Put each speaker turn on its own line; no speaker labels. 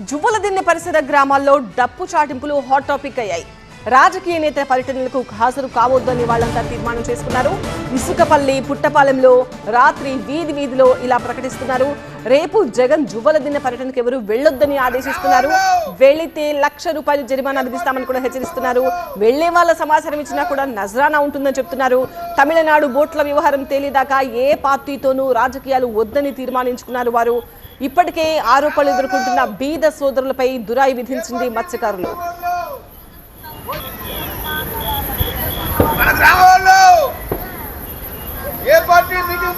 జువ్వలదిన్నె పరిసర గ్రామాల్లో డప్పు చాటింపులు హాట్ టాపిక్ అయ్యాయి. రాజకీయ నేత పర్యటనలకు హాజరు కావొద్దని వాళ్ళంతా తీర్మానం చేసుకున్నారు. ఇసుకపల్లి, పుట్టపాలెంలో రాత్రి వీధిలో ఇలా ప్రకటిస్తున్నారు. రేపు జగన్ జువ్వలదిన్నె పర్యటనకు ఎవరు వెళ్లొద్దని ఆదేశిస్తున్నారు. వెళ్లితే ₹1,00,000 జరిమానా విధిస్తామని కూడా హెచ్చరిస్తున్నారు. వెళ్లే వాళ్ళ సమాచారం ఇచ్చినా కూడా నజరానా ఉంటుందని చెప్తున్నారు. తమిళనాడు బోట్ల వ్యవహారం తేలిదాకా ఏ పార్టీతోనూ రాజకీయాలు వద్దని తీర్మానించుకున్నారు వారు. ఇప్పటికే ఆరోపణలు ఎదుర్కొంటున్న బీద సోదరులపై దురాయి విధించింది మత్స్యకారులు.
మన గ్రామాల్లో ఏ పార్టీ మీటింగ్